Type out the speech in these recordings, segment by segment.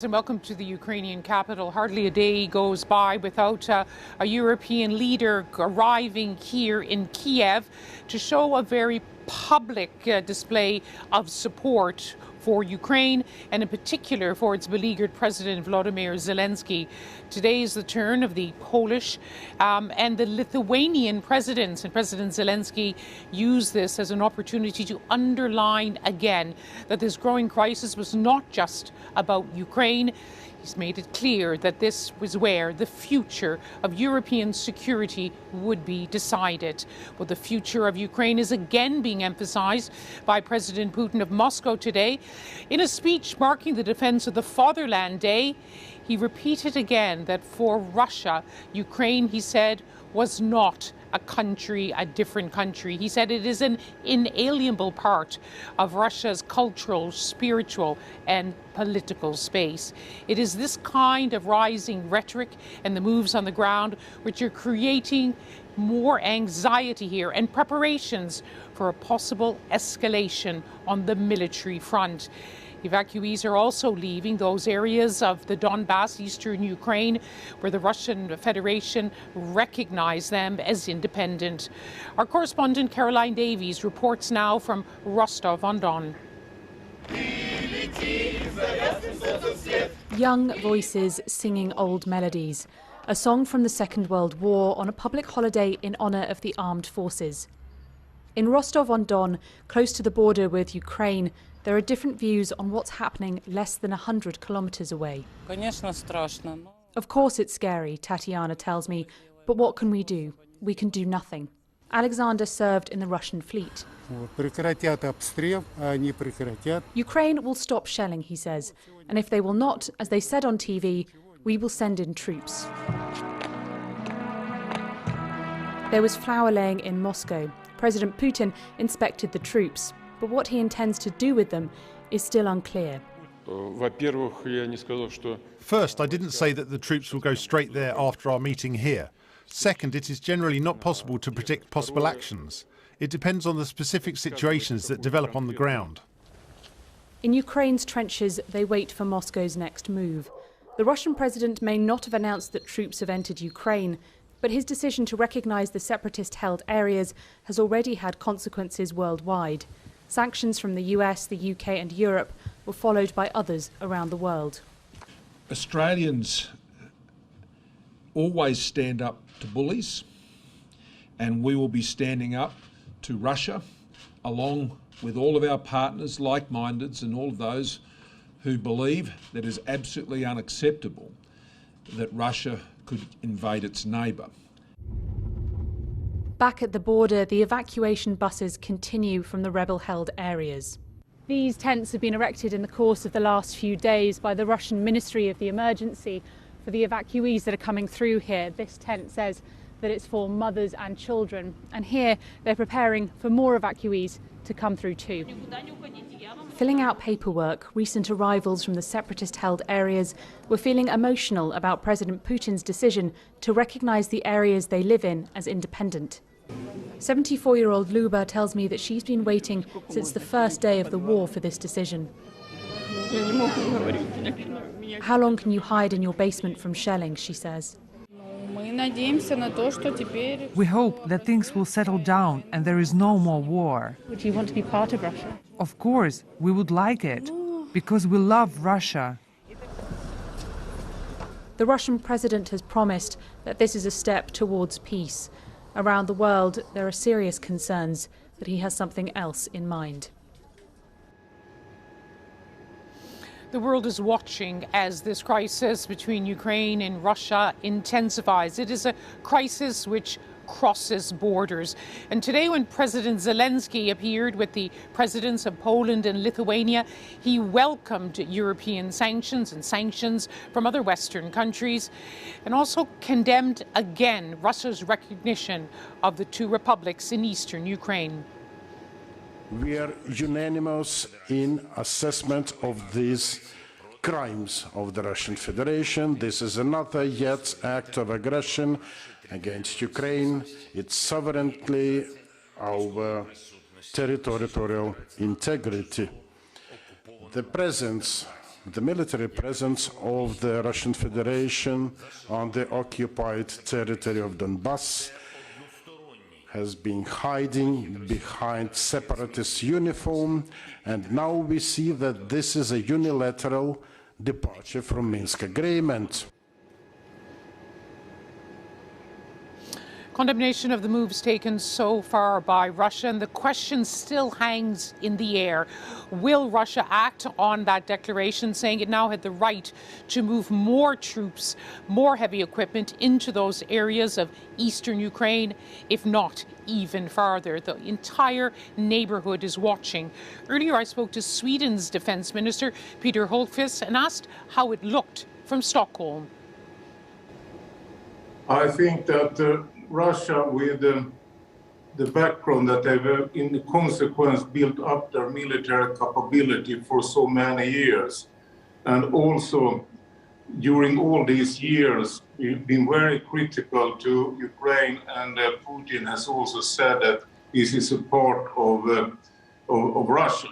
And welcome to the Ukrainian capital. Hardly a day goes by without a European leader arriving here in Kiev to show a very public display of support for Ukraine, and in particular for its beleaguered President Volodymyr Zelensky. Today is the turn of the Polish and the Lithuanian presidents, and President Zelensky used this as an opportunity to underline again that this growing crisis was not just about Ukraine. He's made it clear that this was where the future of European security would be decided. Well, the future of Ukraine is again being emphasized by President Putin of Moscow today. In a speech marking the defense of the Fatherland Day, he repeated again that for Russia, Ukraine, he said, was not a country, a different country. He said it is an inalienable part of Russia's cultural, spiritual and political space. It is this kind of rising rhetoric and the moves on the ground which are creating more anxiety here and preparations for a possible escalation on the military front. Evacuees are also leaving those areas of the Donbass, eastern Ukraine, where the Russian Federation recognized them as independent. Our correspondent Caroline Davies reports now from Rostov-on-Don. Young voices singing old melodies, a song from the Second World War on a public holiday in honour of the armed forces. In Rostov-on-Don, close to the border with Ukraine, there are different views on what's happening less than 100 kilometres away. Of course it's scary, Tatiana tells me, but what can we do? We can do nothing. Alexander served in the Russian fleet. Ukraine will stop shelling, he says, and if they will not, as they said on TV, we will send in troops. There was flower laying in Moscow. President Putin inspected the troops, but what he intends to do with them is still unclear. First, I didn't say that the troops will go straight there after our meeting here. Second, it is generally not possible to predict possible actions. It depends on the specific situations that develop on the ground. In Ukraine's trenches, they wait for Moscow's next move. The Russian president may not have announced that troops have entered Ukraine, but his decision to recognise the separatist-held areas has already had consequences worldwide. Sanctions from the US, the UK and Europe were followed by others around the world. Australians always stand up to bullies, and we will be standing up to Russia, along with all of our partners, like-mindeds, and all of those who believe that it is absolutely unacceptable that Russia could invade its neighbour. Back at the border, the evacuation buses continue from the rebel-held areas. These tents have been erected in the course of the last few days by the Russian Ministry of the Emergency for the evacuees that are coming through here. This tent says that it's for mothers and children, and here they're preparing for more evacuees to come through too. Filling out paperwork, recent arrivals from the separatist-held areas were feeling emotional about President Putin's decision to recognise the areas they live in as independent. 74-year-old Luba tells me that she's been waiting since the first day of the war for this decision. How long can you hide in your basement from shelling, she says. We hope that things will settle down and there is no more war. Would you want to be part of Russia? Of course, we would like it, because we love Russia. The Russian president has promised that this is a step towards peace. Around the world, there are serious concerns that he has something else in mind. The world is watching as this crisis between Ukraine and Russia intensifies. It is a crisis which crosses borders. And today, when President Zelensky appeared with the presidents of Poland and Lithuania, he welcomed European sanctions and sanctions from other Western countries, and also condemned again Russia's recognition of the two republics in eastern Ukraine. We are unanimous in assessment of these crimes of the Russian Federation. This is another yet act of aggression against Ukraine, its sovereignty, our territorial integrity. The presence the military presence of the Russian Federation on the occupied territory of Donbass has been hiding behind separatist uniform, and now we see that this is a unilateral departure from Minsk agreement. Condemnation of the moves taken so far by Russia, and the question still hangs in the air. Will Russia act on that declaration, saying it now had the right to move more troops, more heavy equipment into those areas of eastern Ukraine, if not even farther? The entire neighbourhood is watching. Earlier I spoke to Sweden's Defence Minister, Peter Hultqvist, and asked how it looked from Stockholm. I think that Russia, with the background that they've in consequence built up their military capability for so many years, and also during all these years we've been very critical to Ukraine, and Putin has also said that this is a part of Russia.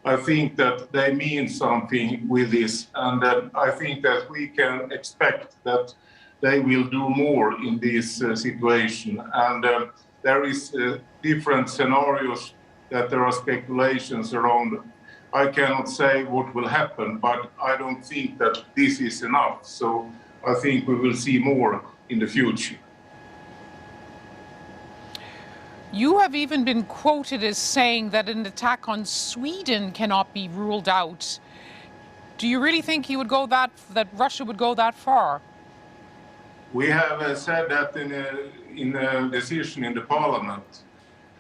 I think that they mean something with this, and I think that we can expect that they will do more in this situation. And there is different scenarios that there are speculations around. I cannot say what will happen, but I don't think that this is enough. So I think we will see more in the future. You have even been quoted as saying that an attack on Sweden cannot be ruled out. Do you really think he would go that Russia would go that far? We have said that in a decision in the parliament,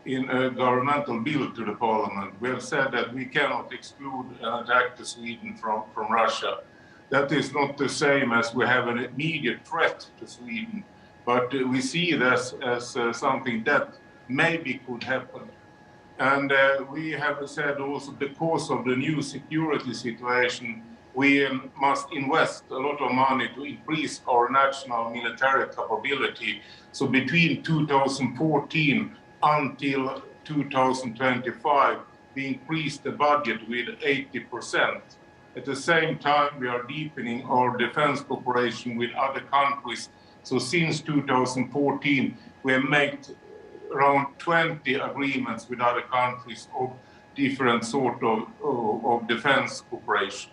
in a governmental bill to the parliament. We have said that we cannot exclude an attack to Sweden from Russia. That is not the same as we have an immediate threat to Sweden, but we see it as something that maybe could happen. And we have said also, because of the new security situation, we must invest a lot of money to increase our national military capability. So between 2014 until 2025, we increased the budget with 80%. At the same time, we are deepening our defense cooperation with other countries. So since 2014, we have made around 20 agreements with other countries of different sort of defense cooperation.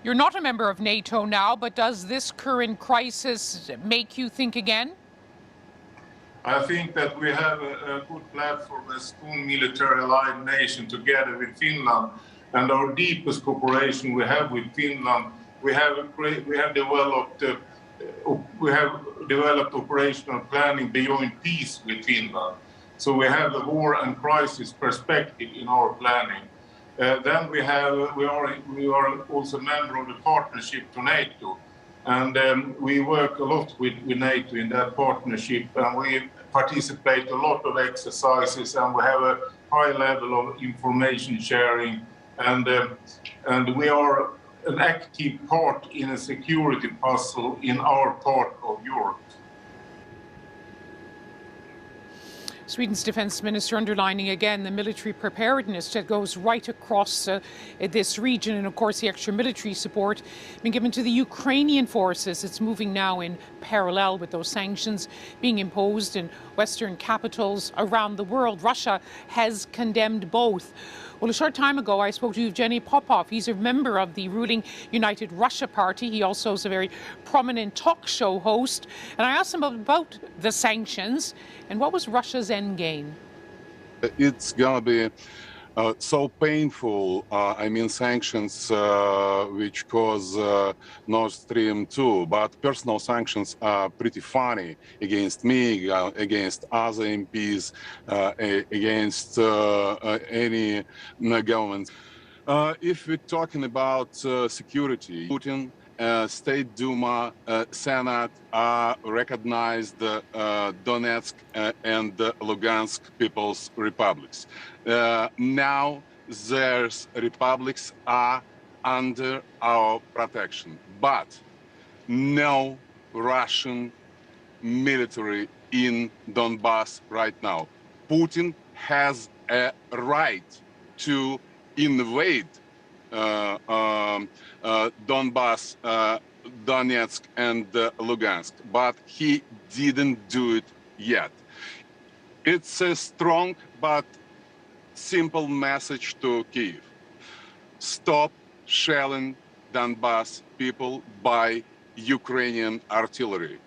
You're not a member of NATO now, but does this current crisis make you think again? I think that we have a good platform as one military aligned nation together with Finland, and our deepest cooperation we have with Finland. We have developed operational planning beyond peace with Finland. So we have a war and crisis perspective in our planning. Then we are also a member of the partnership to NATO, and we work a lot with NATO in that partnership, and we participate a lot of exercises, and we have a high level of information sharing, and we are an active part in a security puzzle in our part of Europe. Sweden's defence minister underlining again the military preparedness that goes right across this region, and of course the extra military support being given to the Ukrainian forces. It's moving now in parallel with those sanctions being imposed in Western capitals around the world. Russia has condemned both. Well, a short time ago, I spoke to Evgeny Popov. He's a member of the ruling United Russia Party. He also is a very prominent talk show host. And I asked him about the sanctions and what was Russia's end game. It's going to be so painful, sanctions which cause Nord Stream 2, but personal sanctions are pretty funny against me, against other MPs, against any government. If we're talking about security, Putin, State Duma, Senate recognized Donetsk and Lugansk People's Republics. Now those republics are under our protection, but no Russian military in Donbass right now. Putin has a right to invade Donbass, Donetsk and Lugansk, but he didn't do it yet. It's a strong but simple message to Kyiv. Stop shelling Donbass people by Ukrainian artillery.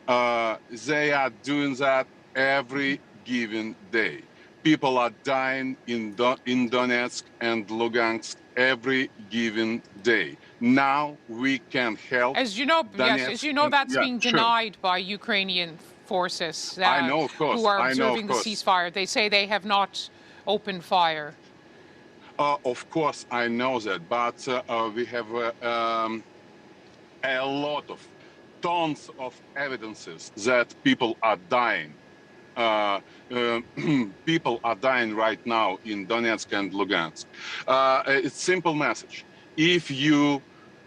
They are doing that every given day. People are dying in Donetsk and Lugansk every given day. Now we can help. As you know, Donetsk, yes, as you know, that's being denied by Ukrainian forces I know, of course. who are I know, observing the ceasefire. They say they have not opened fire. Of course, I know that, but we have a lot of tons of evidences that people are dying. People are dying right now in Donetsk and Lugansk. It's a simple message. If you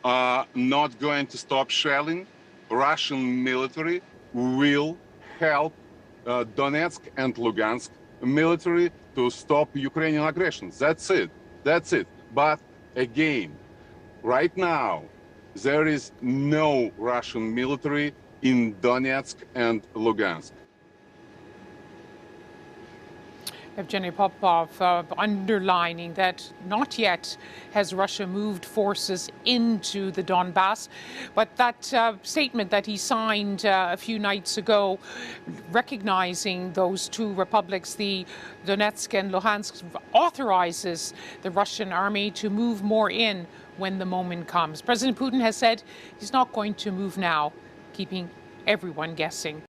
are not going to stop shelling, Russian military will help Donetsk and Lugansk military to stop Ukrainian aggression. That's it. That's it. But again, right now, there is no Russian military in Donetsk and Lugansk. Evgeny Popov underlining that not yet has Russia moved forces into the Donbass, but that statement that he signed a few nights ago, recognizing those two republics, the Donetsk and Luhansk, authorizes the Russian army to move more in when the moment comes. President Putin has said he's not going to move now, keeping everyone guessing.